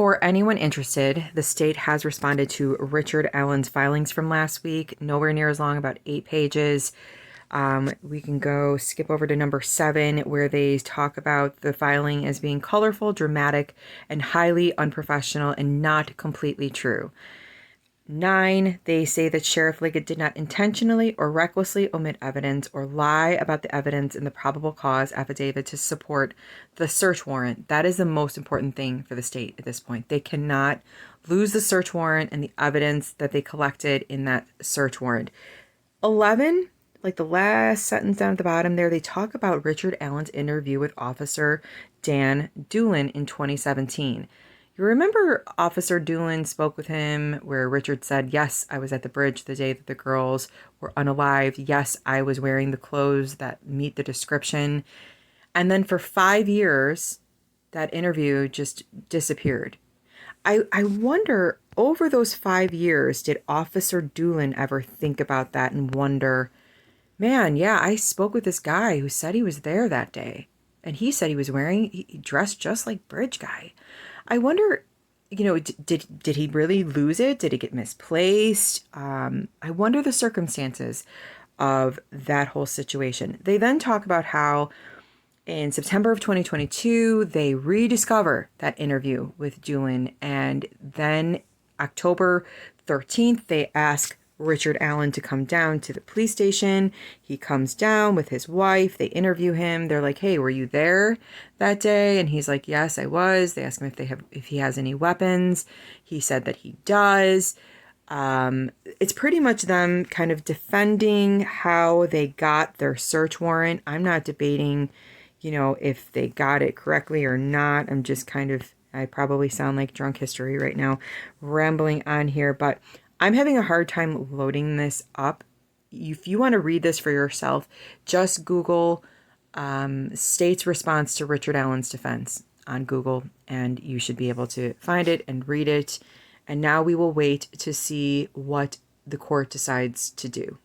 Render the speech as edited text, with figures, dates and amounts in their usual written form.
For anyone interested, the state has responded to Richard Allen's filings from last week, nowhere near as long, about 8 pages. We can go skip over to number 7, where they talk about the filing as being colorful, dramatic, and highly unprofessional and not completely true. 9, they say that Sheriff Liggett did not intentionally or recklessly omit evidence or lie about the evidence in the probable cause affidavit to support the search warrant. That is the most important thing for the state at this point. They cannot lose the search warrant and the evidence that they collected in that search warrant. 11, like the last sentence down at the bottom there, they talk about Richard Allen's interview with Officer Dan Doolin in 2017. You remember Officer Doolin spoke with him where Richard said, yes, I was at the bridge the day that the girls were unalived. Yes, I was wearing the clothes that meet the description. And then for 5 years, that interview just disappeared. I wonder, over those 5 years, did Officer Doolin ever think about that and wonder, man, yeah, I spoke with this guy who said he was there that day. And he said he dressed just like Bridge Guy. I wonder, did he really lose it? Did it get misplaced? I wonder the circumstances of that whole situation. They then talk about how in September of 2022, they rediscover that interview with Doolin. And then October 13th, they ask Richard Allen to come down to the police station. He comes down with his wife. They interview him. They're like, hey, were you there that day? And he's like, yes, I was. They ask him if he has any weapons. He said that he does. It's pretty much them kind of defending how they got their search warrant. I'm not debating, if they got it correctly or not. I probably sound like drunk history right now, rambling on here, but I'm having a hard time loading this up. If you want to read this for yourself, just Google state's response to Richard Allen's defense on Google, and you should be able to find it and read it. And now we will wait to see what the court decides to do.